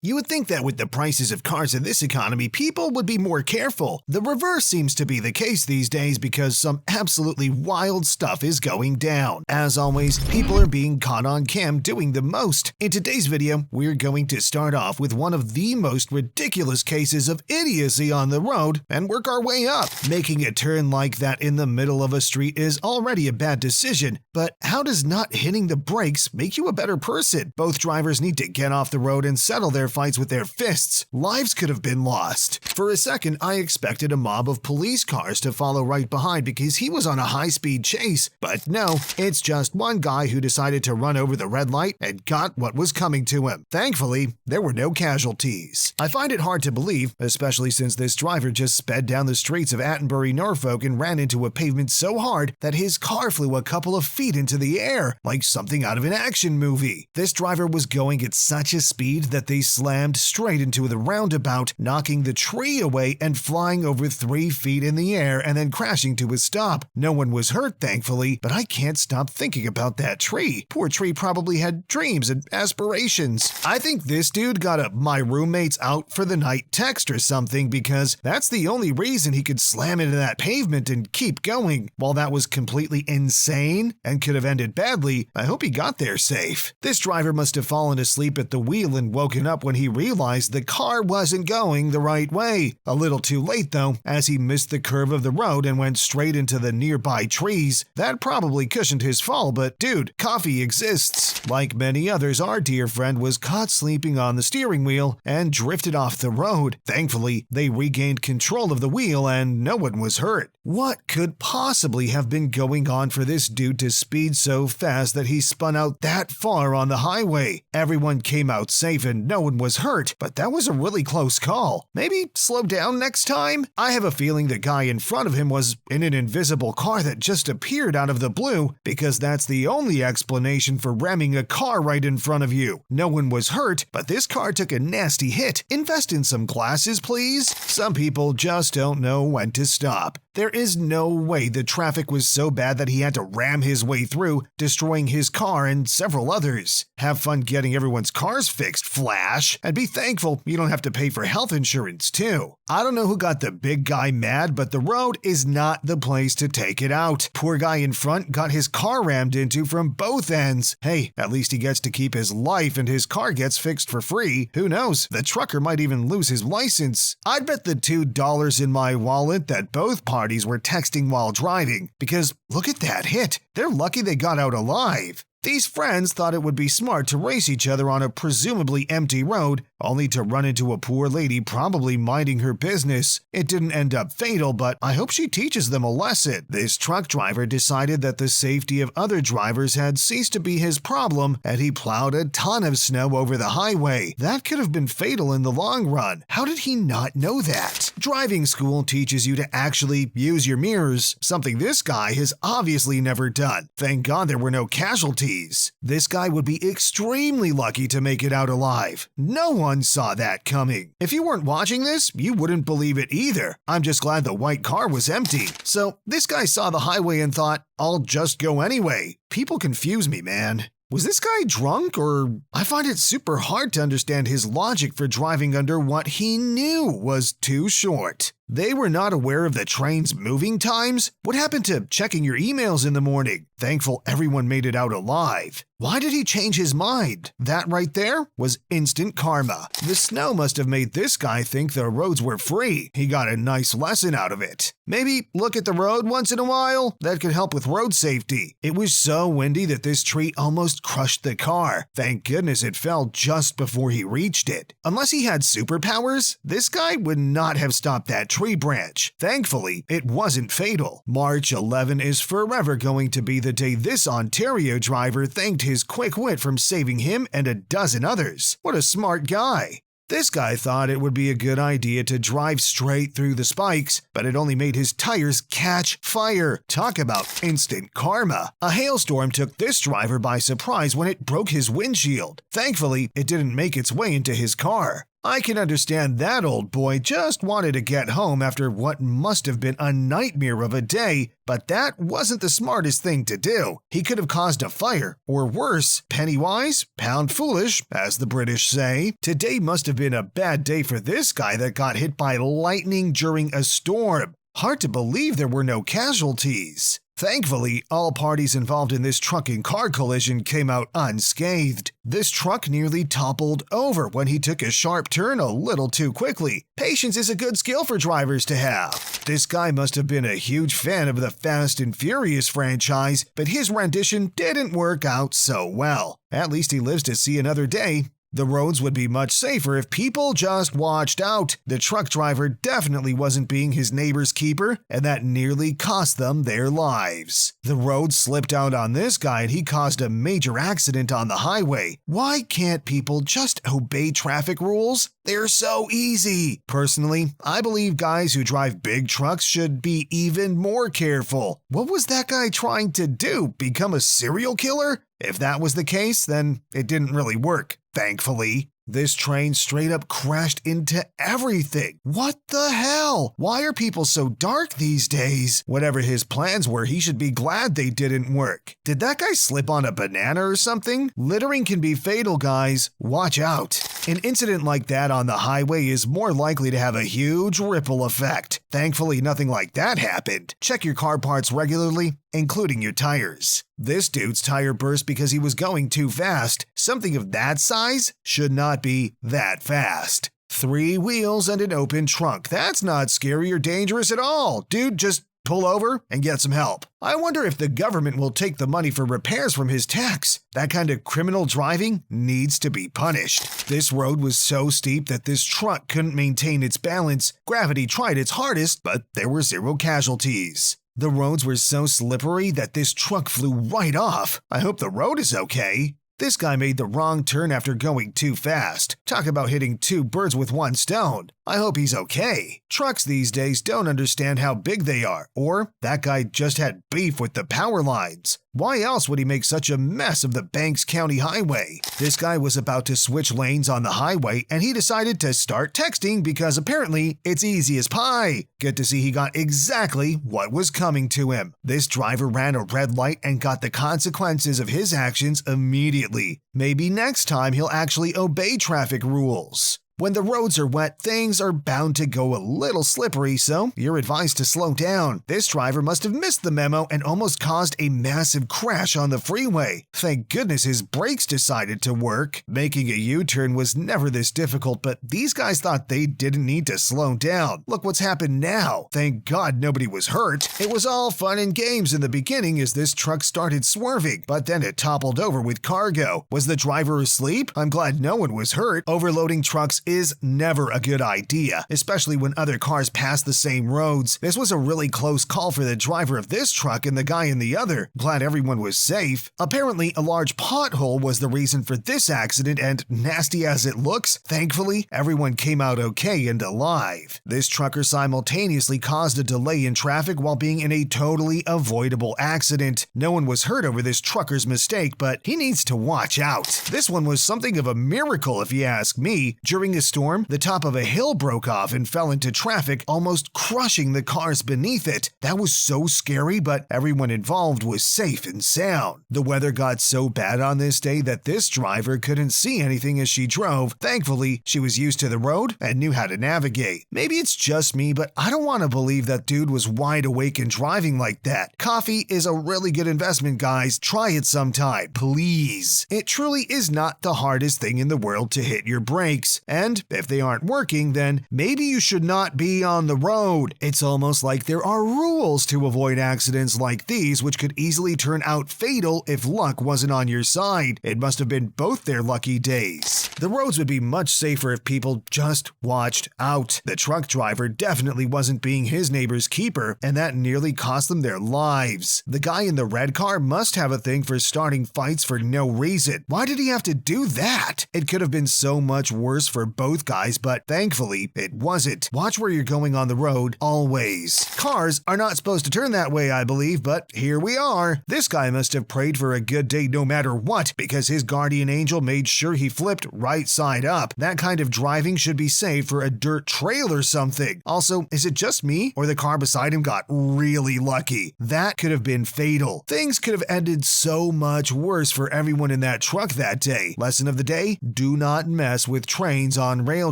You would think that with the prices of cars in this economy, people would be more careful. The reverse seems to be the case these days because some absolutely wild stuff is going down. As always, people are being caught on cam doing the most. In today's video, we're going to start off with one of the most ridiculous cases of idiocy on the road and work our way up. Making a turn like that in the middle of a street is already a bad decision, but how does not hitting the brakes make you a better person? Both drivers need to get off the road and settle their fights with their fists. Lives could have been lost. For a second, I expected a mob of police cars to follow right behind because he was on a high-speed chase, but no, it's just one guy who decided to run over the red light and got what was coming to him. Thankfully, there were no casualties. I find it hard to believe, especially since this driver just sped down the streets of Attenbury, Norfolk and ran into a pavement so hard that his car flew a couple of feet into the air, like something out of an action movie. This driver was going at such a speed that they slammed straight into the roundabout, knocking the tree away and flying over 3 feet in the air and then crashing to a stop. No one was hurt, thankfully, but I can't stop thinking about that tree. Poor tree probably had dreams and aspirations. I think this dude got a "my roommate's out for the night" text or something because that's the only reason he could slam into that pavement and keep going. While that was completely insane and could have ended badly, I hope he got there safe. This driver must have fallen asleep at the wheel and woken up when he realized the car wasn't going the right way. A little too late though, as he missed the curve of the road and went straight into the nearby trees. That probably cushioned his fall, but dude, coffee exists. Like many others, our dear friend was caught sleeping on the steering wheel and drifted off the road. Thankfully, they regained control of the wheel and no one was hurt. What could possibly have been going on for this dude to speed so fast that he spun out that far on the highway? Everyone came out safe and no one was hurt, but that was a really close call. Maybe slow down next time? I have a feeling the guy in front of him was in an invisible car that just appeared out of the blue, because that's the only explanation for ramming a car right in front of you. No one was hurt, but this car took a nasty hit. Invest in some glasses, please. Some people just don't know when to stop. There is no way the traffic was so bad that he had to ram his way through, destroying his car and several others. Have fun getting everyone's cars fixed, Flash, and be thankful you don't have to pay for health insurance too. I don't know who got the big guy mad, but the road is not the place to take it out. Poor guy in front got his car rammed into from both ends. Hey, at least he gets to keep his life and his car gets fixed for free. Who knows, the trucker might even lose his license. I'd bet the $2 in my wallet that both parties were texting while driving, because look at that hit. They're lucky they got out alive. These friends thought it would be smart to race each other on a presumably empty road, only to run into a poor lady probably minding her business. It didn't end up fatal, but I hope she teaches them a lesson. This truck driver decided that the safety of other drivers had ceased to be his problem, and he plowed a ton of snow over the highway. That could have been fatal in the long run. How did he not know that? Driving school teaches you to actually use your mirrors, something this guy has obviously never done. Thank God there were no casualties. This guy would be extremely lucky to make it out alive. No one saw that coming. If you weren't watching this, you wouldn't believe it either. I'm just glad the white car was empty. So this guy saw the highway and thought, I'll just go anyway. People confuse me, man. Was this guy drunk, or I find it super hard to understand his logic for driving under what he knew was too short. They were not aware of the train's moving times? What happened to checking your emails in the morning? Thankful everyone made it out alive. Why did he change his mind? That right there was instant karma. The snow must have made this guy think the roads were free. He got a nice lesson out of it. Maybe look at the road once in a while? That could help with road safety. It was so windy that this tree almost crushed the car. Thank goodness it fell just before he reached it. Unless he had superpowers, this guy would not have stopped that tree branch. Thankfully, it wasn't fatal. March 11 is forever going to be the day this Ontario driver thanked his quick wit from saving him and a dozen others. What a smart guy. This guy thought it would be a good idea to drive straight through the spikes, but it only made his tires catch fire. Talk about instant karma. A hailstorm took this driver by surprise when it broke his windshield. Thankfully, it didn't make its way into his car. I can understand that old boy just wanted to get home after what must have been a nightmare of a day, but that wasn't the smartest thing to do. He could have caused a fire, or worse, penny wise, pound foolish, as the British say. Today must have been a bad day for this guy that got hit by lightning during a storm. Hard to believe there were no casualties. Thankfully, all parties involved in this truck and car collision came out unscathed. This truck nearly toppled over when he took a sharp turn a little too quickly. Patience is a good skill for drivers to have. This guy must have been a huge fan of the Fast and Furious franchise, but his rendition didn't work out so well. At least he lives to see another day. The roads would be much safer if people just watched out. The truck driver definitely wasn't being his neighbor's keeper, and that nearly cost them their lives. The road slipped out on this guy and he caused a major accident on the highway. Why can't people just obey traffic rules? They're so easy. Personally, I believe guys who drive big trucks should be even more careful. What was that guy trying to do? Become a serial killer? If that was the case, then it didn't really work, thankfully. This train straight up crashed into everything. What the hell? Why are people so dark these days? Whatever his plans were, he should be glad they didn't work. Did that guy slip on a banana or something? Littering can be fatal, guys. Watch out. An incident like that on the highway is more likely to have a huge ripple effect. Thankfully, nothing like that happened. Check your car parts regularly, including your tires. This dude's tire burst because he was going too fast. Something of that size should not be that fast. 3 wheels and an open trunk. That's not scary or dangerous at all. Dude, just pull over and get some help. I wonder if the government will take the money for repairs from his tax. That kind of criminal driving needs to be punished. This road was so steep that this truck couldn't maintain its balance. Gravity tried its hardest, but there were 0 casualties. The roads were so slippery that this truck flew right off. I hope the road is okay. This guy made the wrong turn after going too fast. Talk about hitting 2 birds with 1 stone. I hope he's okay. Trucks these days don't understand how big they are, or that guy just had beef with the power lines. Why else would he make such a mess of the Banks County Highway? This guy was about to switch lanes on the highway and he decided to start texting because apparently it's easy as pie. Good to see he got exactly what was coming to him. This driver ran a red light and got the consequences of his actions immediately. Maybe next time he'll actually obey traffic rules. When the roads are wet, things are bound to go a little slippery, so you're advised to slow down. This driver must have missed the memo and almost caused a massive crash on the freeway. Thank goodness his brakes decided to work. Making a U-turn was never this difficult, but these guys thought they didn't need to slow down. Look what's happened now. Thank God nobody was hurt. It was all fun and games in the beginning as this truck started swerving, but then it toppled over with cargo. Was the driver asleep? I'm glad no one was hurt. Overloading trucks is never a good idea, especially when other cars pass the same roads. This was a really close call for the driver of this truck and the guy in the other. Glad everyone was safe. Apparently, a large pothole was the reason for this accident, and nasty as it looks, thankfully, everyone came out okay and alive. This trucker simultaneously caused a delay in traffic while being in a totally avoidable accident. No one was hurt over this trucker's mistake, but he needs to watch out. This one was something of a miracle if you ask me. During a storm, the top of a hill broke off and fell into traffic, almost crushing the cars beneath it. That was so scary, but everyone involved was safe and sound. The weather got so bad on this day that this driver couldn't see anything as she drove. Thankfully, she was used to the road and knew how to navigate. Maybe it's just me, but I don't want to believe that dude was wide awake and driving like that. Coffee is a really good investment, guys. Try it sometime, please. It truly is not the hardest thing in the world to hit your brakes. And if they aren't working, then maybe you should not be on the road. It's almost like there are rules to avoid accidents like these, which could easily turn out fatal if luck wasn't on your side. It must have been both their lucky days. The roads would be much safer if people just watched out. The truck driver definitely wasn't being his neighbor's keeper, and that nearly cost them their lives. The guy in the red car must have a thing for starting fights for no reason. Why did he have to do that? It could have been so much worse for both guys, but thankfully it wasn't. Watch where you're going on the road, always. Cars are not supposed to turn that way, I believe, but here we are. This guy must have prayed for a good day no matter what, because his guardian angel made sure he flipped right side up. That kind of driving should be saved for a dirt trail or something. Also, is it just me, or the car beside him got really lucky? That could have been fatal. Things could have ended so much worse for everyone in that truck that day. Lesson of the day: do not mess with trains on rail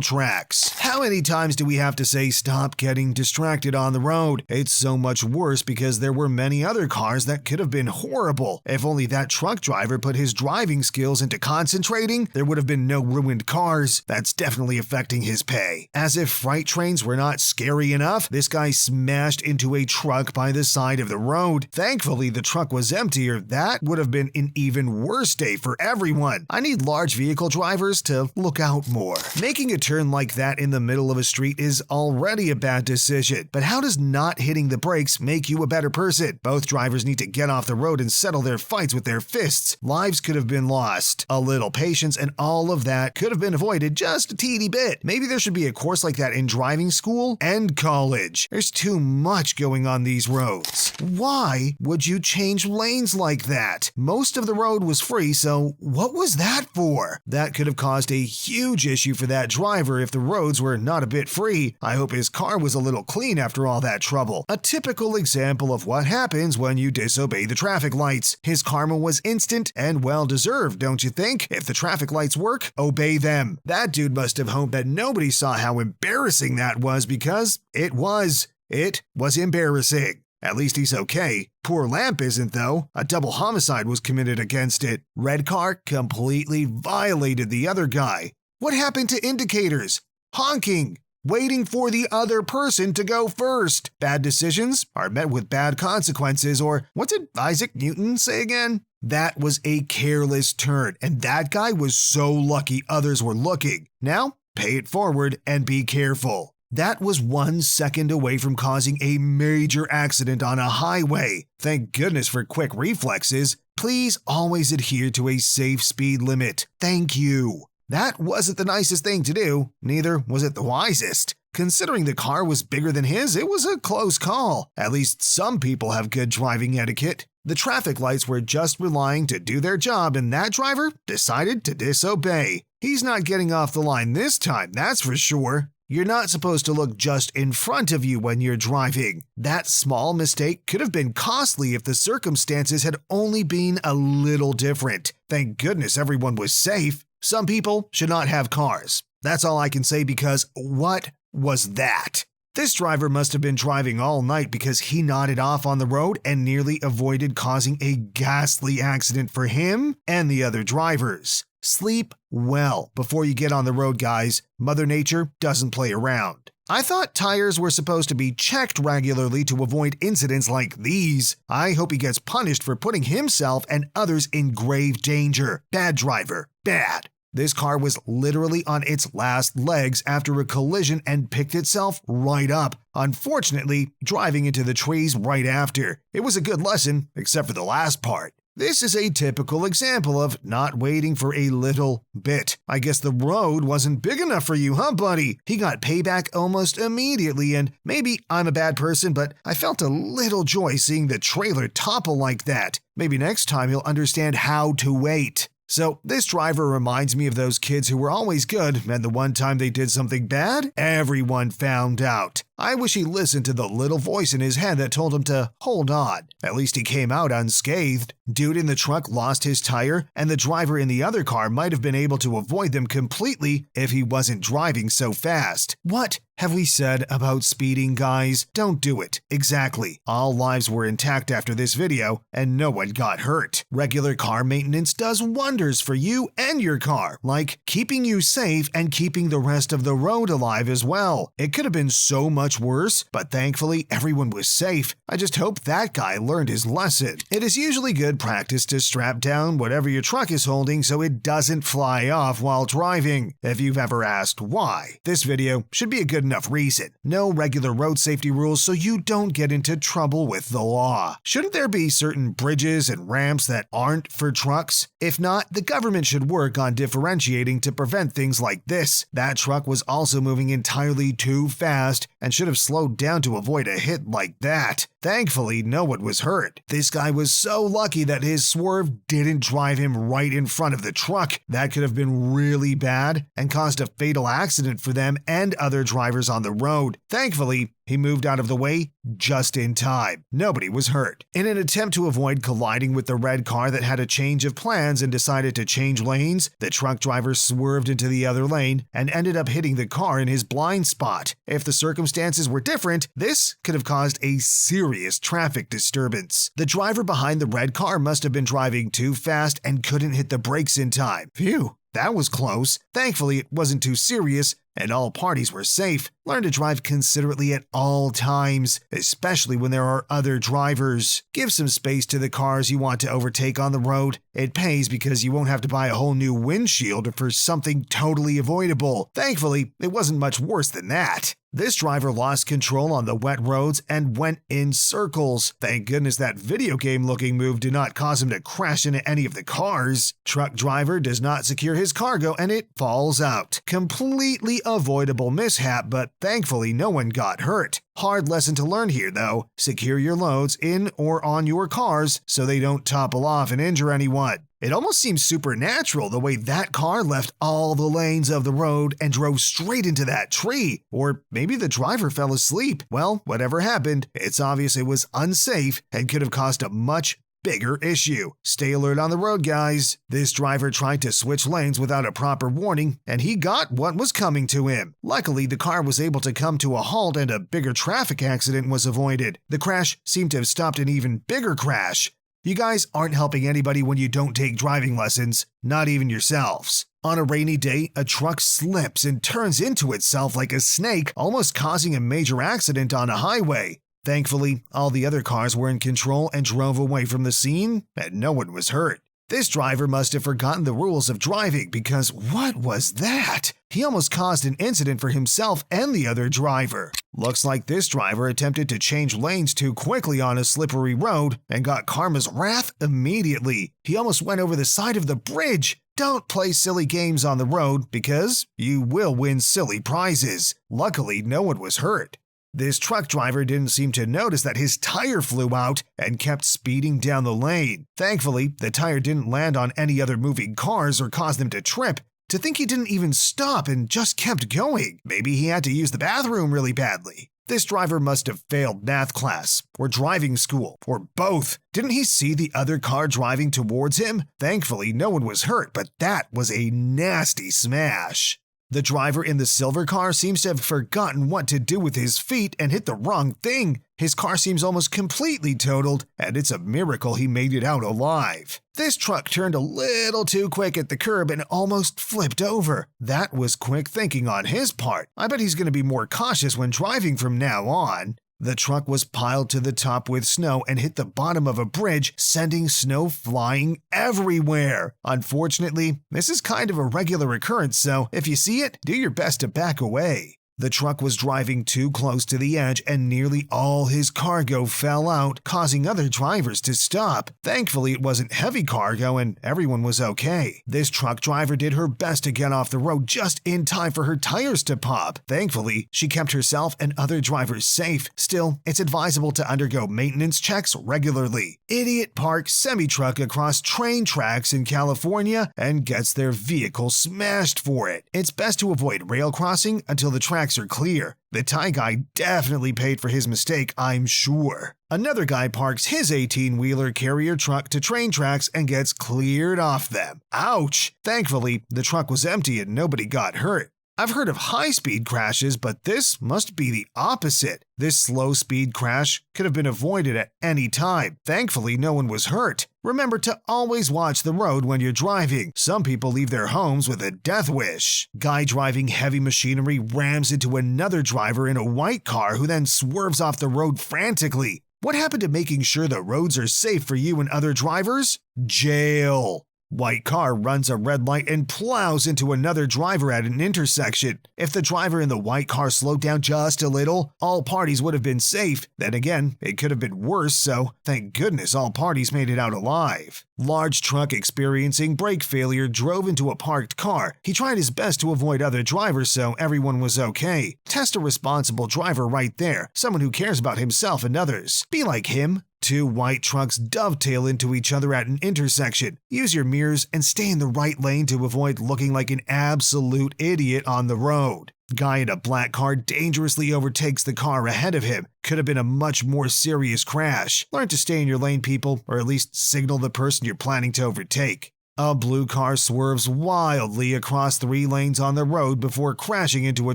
tracks. How many times do we have to say stop getting distracted on the road? It's so much worse because there were many other cars that could have been horrible. If only that truck driver put his driving skills into concentrating, there would have been no ruined cars. That's definitely affecting his pay. As if freight trains were not scary enough, this guy smashed into a truck by the side of the road. Thankfully, the truck was empty, or that would have been an even worse day for everyone. I need large vehicle drivers to look out more. Making a turn like that in the middle of a street is already a bad decision, but how does not hitting the brakes make you a better person? Both drivers need to get off the road and settle their fights with their fists. Lives could have been lost. A little patience and all of that could have been avoided just a teeny bit. Maybe there should be a course like that in driving school and college. There's too much going on these roads. Why would you change lanes like that? Most of the road was free, so what was that for? That could have caused a huge issue for that driver if the roads were not a bit free. I hope his car was a little clean after all that trouble. A typical example of what happens when you disobey the traffic lights. His karma was instant and well-deserved, don't you think? If the traffic lights work, obey them. That dude must have hoped that nobody saw how embarrassing that was, because it was. It was embarrassing. At least he's okay. Poor Lamp isn't, though. A double homicide was committed against it. Red car completely violated the other guy. What happened to indicators? Honking. Waiting for the other person to go first. Bad decisions are met with bad consequences, or what did Isaac Newton say again? That was a careless turn, and that guy was so lucky others were looking. Now, pay it forward and be careful. That was 1 second away from causing a major accident on a highway. Thank goodness for quick reflexes. Please always adhere to a safe speed limit. Thank you. That wasn't the nicest thing to do, neither was it the wisest. Considering the car was bigger than his, it was a close call. At least some people have good driving etiquette. The traffic lights were just relying to do their job, and that driver decided to disobey. He's not getting off the line this time, that's for sure. You're not supposed to look just in front of you when you're driving. That small mistake could have been costly if the circumstances had only been a little different. Thank goodness everyone was safe. Some people should not have cars. That's all I can say, because what was that? This driver must have been driving all night, because he nodded off on the road and nearly avoided causing a ghastly accident for him and the other drivers. Sleep well before you get on the road, guys. Mother Nature doesn't play around. I thought tires were supposed to be checked regularly to avoid incidents like these. I hope he gets punished for putting himself and others in grave danger. Bad driver. Bad. This car was literally on its last legs after a collision and picked itself right up, unfortunately driving into the trees right after. It was a good lesson, except for the last part. This is a typical example of not waiting for a little bit. I guess the road wasn't big enough for you, huh, buddy? He got payback almost immediately, and maybe I'm a bad person, but I felt a little joy seeing the trailer topple like that. Maybe next time he'll understand how to wait. So this driver reminds me of those kids who were always good, and the one time they did something bad, everyone found out. I wish he listened to the little voice in his head that told him to hold on. At least he came out unscathed. Dude in the truck lost his tire, and the driver in the other car might have been able to avoid them completely if he wasn't driving so fast. What have we said about speeding, guys? Don't do it. Exactly. All lives were intact after this video, and no one got hurt. Regular car maintenance does wonders for you and your car, like keeping you safe and keeping the rest of the road alive as well. It could have been so much worse, but thankfully everyone was safe. I just hope that guy learned his lesson. It is usually good practice to strap down whatever your truck is holding so it doesn't fly off while driving. If you've ever asked why, this video should be a good good enough reason. No regular road safety rules so you don't get into trouble with the law. Shouldn't there be certain bridges and ramps that aren't for trucks? If not, the government should work on differentiating to prevent things like this. That truck was also moving entirely too fast and should have slowed down to avoid a hit like that. Thankfully, no one was hurt. This guy was so lucky that his swerve didn't drive him right in front of the truck. That could have been really bad and caused a fatal accident for them and other drivers on the road. Thankfully, he moved out of the way just in time. Nobody was hurt. In an attempt to avoid colliding with the red car that had a change of plans and decided to change lanes, the truck driver swerved into the other lane and ended up hitting the car in his blind spot. If the circumstances were different, this could have caused a serious traffic disturbance. The driver behind the red car must have been driving too fast and couldn't hit the brakes in time. Phew, that was close. Thankfully, it wasn't too serious and all parties were safe. Learn to drive considerately at all times, especially when there are other drivers. Give some space to the cars you want to overtake on the road. It pays because you won't have to buy a whole new windshield for something totally avoidable. Thankfully, it wasn't much worse than that. This driver lost control on the wet roads and went in circles. Thank goodness that video game-looking move did not cause him to crash into any of the cars. Truck driver does not secure his cargo and it falls out. Completely avoidable mishap, but thankfully no one got hurt. Hard lesson to learn here though. Secure your loads in or on your cars so they don't topple off and injure anyone. It almost seems supernatural the way that car left all the lanes of the road and drove straight into that tree. Or maybe the driver fell asleep. Well, whatever happened, it's obvious it was unsafe and could have caused a much bigger issue. Stay alert on the road, guys. This driver tried to switch lanes without a proper warning, and he got what was coming to him. Luckily, the car was able to come to a halt and a bigger traffic accident was avoided. The crash seemed to have stopped an even bigger crash. You guys aren't helping anybody when you don't take driving lessons, not even yourselves. On a rainy day, a truck slips and turns into itself like a snake, almost causing a major accident on a highway. Thankfully, all the other cars were in control and drove away from the scene, and no one was hurt. This driver must have forgotten the rules of driving because what was that? He almost caused an incident for himself and the other driver. Looks like this driver attempted to change lanes too quickly on a slippery road and got karma's wrath immediately. He almost went over the side of the bridge. Don't play silly games on the road because you will win silly prizes. Luckily, no one was hurt. This truck driver didn't seem to notice that his tire flew out and kept speeding down the lane. Thankfully, the tire didn't land on any other moving cars or cause them to trip. To think he didn't even stop and just kept going. Maybe he had to use the bathroom really badly. This driver must have failed math class, or driving school, or both. Didn't he see the other car driving towards him? Thankfully, no one was hurt, but that was a nasty smash. The driver in the silver car seems to have forgotten what to do with his feet and hit the wrong thing. His car seems almost completely totaled, and it's a miracle he made it out alive. This truck turned a little too quick at the curb and almost flipped over. That was quick thinking on his part. I bet he's going to be more cautious when driving from now on. The truck was piled to the top with snow and hit the bottom of a bridge, sending snow flying everywhere. Unfortunately, this is kind of a regular occurrence, so if you see it, do your best to back away. The truck was driving too close to the edge and nearly all his cargo fell out, causing other drivers to stop. Thankfully, it wasn't heavy cargo and everyone was okay. This truck driver did her best to get off the road just in time for her tires to pop. Thankfully, she kept herself and other drivers safe. Still, it's advisable to undergo maintenance checks regularly. Idiot parks semi-truck across train tracks in California and gets their vehicle smashed for it. It's best to avoid rail crossing until the tracks are clear. The Thai guy definitely paid for his mistake, I'm sure. Another guy parks his 18-wheeler carrier truck to train tracks and gets cleared off them. Ouch! Thankfully, the truck was empty and nobody got hurt. I've heard of high-speed crashes, but this must be the opposite. This slow-speed crash could have been avoided at any time. Thankfully, no one was hurt. Remember to always watch the road when you're driving. Some people leave their homes with a death wish. Guy driving heavy machinery rams into another driver in a white car who then swerves off the road frantically. What happened to making sure the roads are safe for you and other drivers? Jail. White car runs a red light and plows into another driver at an intersection. If the driver in the white car slowed down just a little, all parties would have been safe. Then again, it could have been worse, so thank goodness all parties made it out alive. Large truck experiencing brake failure drove into a parked car. He tried his best to avoid other drivers so everyone was okay. Test a responsible driver right there, someone who cares about himself and others. Be like him. Two white trucks dovetail into each other at an intersection. Use your mirrors and stay in the right lane to avoid looking like an absolute idiot on the road. Guy in a black car dangerously overtakes the car ahead of him. Could have been a much more serious crash. Learn to stay in your lane, people, or at least signal the person you're planning to overtake. A blue car swerves wildly across 3 lanes on the road before crashing into a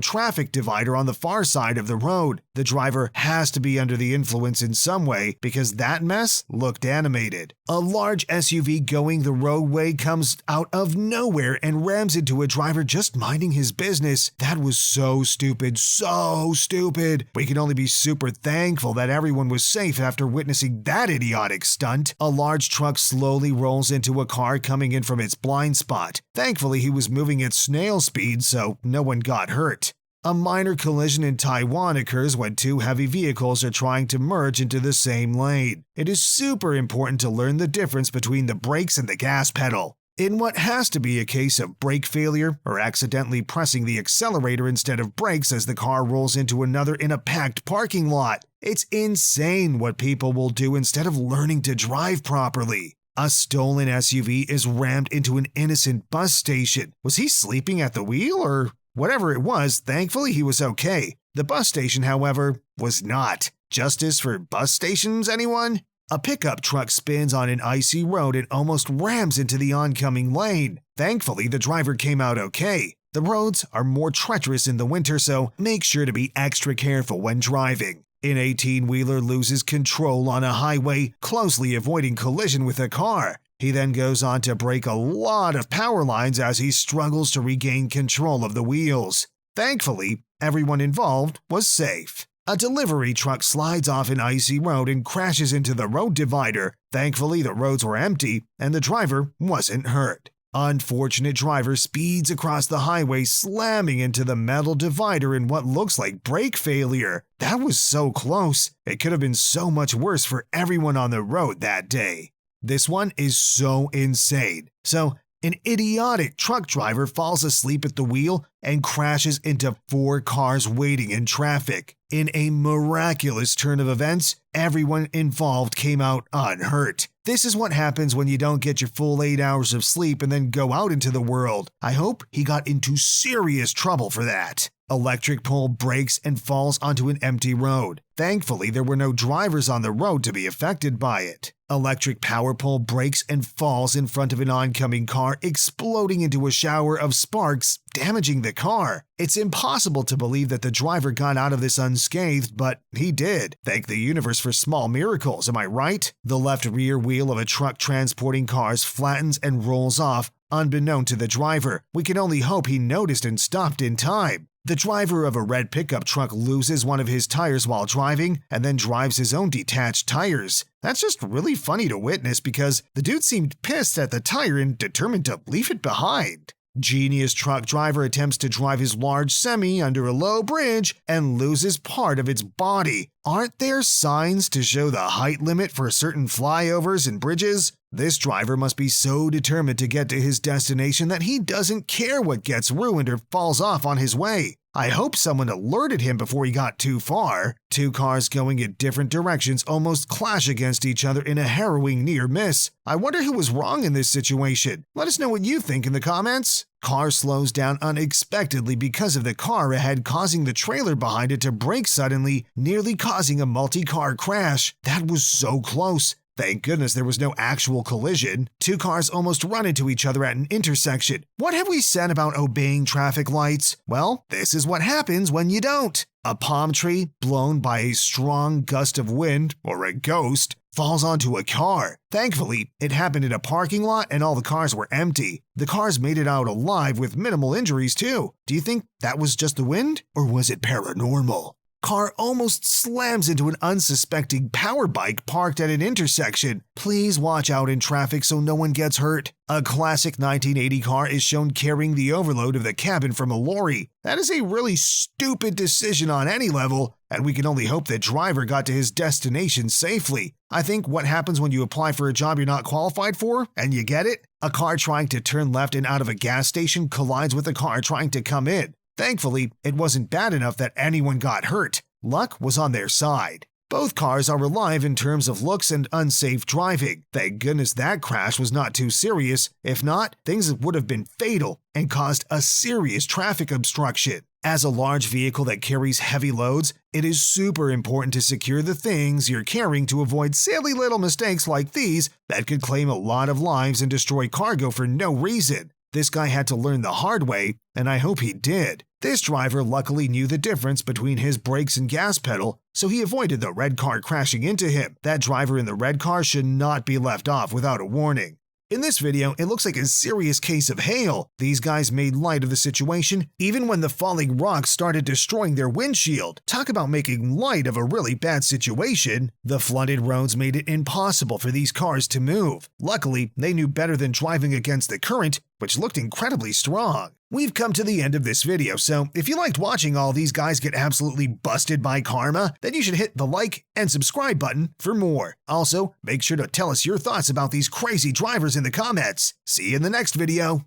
traffic divider on the far side of the road. The driver has to be under the influence in some way because that mess looked animated. A large SUV going the roadway comes out of nowhere and rams into a driver just minding his business. That was so stupid, so stupid. We can only be super thankful that everyone was safe after witnessing that idiotic stunt. A large truck slowly rolls into a car coming in from its blind spot. Thankfully, he was moving at snail speed, so no one got hurt. A minor collision in Taiwan occurs when 2 heavy vehicles are trying to merge into the same lane. It is super important to learn the difference between the brakes and the gas pedal. In what has to be a case of brake failure or accidentally pressing the accelerator instead of brakes as the car rolls into another in a packed parking lot. It's insane what people will do instead of learning to drive properly. A stolen SUV is rammed into an innocent bus station. Was he sleeping at the wheel or whatever it was? Thankfully, he was okay. The bus station, however, was not. Justice for bus stations, anyone? A pickup truck spins on an icy road and almost rams into the oncoming lane. Thankfully, the driver came out okay. The roads are more treacherous in the winter, so make sure to be extra careful when driving. An 18-wheeler loses control on a highway, closely avoiding collision with a car. He then goes on to break a lot of power lines as he struggles to regain control of the wheels. Thankfully, everyone involved was safe. A delivery truck slides off an icy road and crashes into the road divider. Thankfully, the roads were empty and the driver wasn't hurt. Unfortunate driver speeds across the highway, slamming into the metal divider in what looks like brake failure. That was so close. It could have been so much worse for everyone on the road that day. This one is so insane. So, an idiotic truck driver falls asleep at the wheel and crashes into 4 cars waiting in traffic. In a miraculous turn of events, everyone involved came out unhurt. This is what happens when you don't get your full 8 hours of sleep and then go out into the world. I hope he got into serious trouble for that. Electric pole breaks and falls onto an empty road. Thankfully, there were no drivers on the road to be affected by it. Electric power pole breaks and falls in front of an oncoming car, exploding into a shower of sparks, damaging the car. It's impossible to believe that the driver got out of this unscathed, but he did. Thank the universe for small miracles, am I right? The left rear wheel of a truck transporting cars flattens and rolls off, unbeknown to the driver. We can only hope he noticed and stopped in time. The driver of a red pickup truck loses one of his tires while driving and then drives his own detached tires. That's just really funny to witness because the dude seemed pissed at the tire and determined to leave it behind. Genius truck driver attempts to drive his large semi under a low bridge and loses part of its body. Aren't there signs to show the height limit for certain flyovers and bridges? This driver must be so determined to get to his destination that he doesn't care what gets ruined or falls off on his way. I hope someone alerted him before he got too far. 2 cars going in different directions almost clash against each other in a harrowing near miss. I wonder who was wrong in this situation. Let us know what you think in the comments. Car slows down unexpectedly because of the car ahead causing the trailer behind it to brake suddenly, nearly causing a multi-car crash. That was so close. Thank goodness there was no actual collision. 2 cars almost run into each other at an intersection. What have we said about obeying traffic lights? Well, this is what happens when you don't. A palm tree, blown by a strong gust of wind, or a ghost, falls onto a car. Thankfully, it happened in a parking lot and all the cars were empty. The cars made it out alive with minimal injuries too. Do you think that was just the wind, or was it paranormal? Car almost slams into an unsuspecting power bike parked at an intersection. Please watch out in traffic so no one gets hurt. A classic 1980 car is shown carrying the overload of the cabin from a lorry. That is a really stupid decision on any level, and we can only hope the driver got to his destination safely. I think what happens when you apply for a job you're not qualified for, and you get it? A car trying to turn left and out of a gas station collides with a car trying to come in. Thankfully, it wasn't bad enough that anyone got hurt. Luck was on their side. Both cars are alive in terms of looks and unsafe driving. Thank goodness that crash was not too serious. If not, things would have been fatal and caused a serious traffic obstruction. As a large vehicle that carries heavy loads, it is super important to secure the things you're carrying to avoid silly little mistakes like these that could claim a lot of lives and destroy cargo for no reason. This guy had to learn the hard way, and I hope he did. This driver luckily knew the difference between his brakes and gas pedal, so he avoided the red car crashing into him. That driver in the red car should not be left off without a warning. In this video, it looks like a serious case of hail. These guys made light of the situation, even when the falling rocks started destroying their windshield. Talk about making light of a really bad situation. The flooded roads made it impossible for these cars to move. Luckily, they knew better than driving against the current, which looked incredibly strong. We've come to the end of this video, so if you liked watching all these guys get absolutely busted by karma, then you should hit the like and subscribe button for more. Also, make sure to tell us your thoughts about these crazy drivers in the comments. See you in the next video.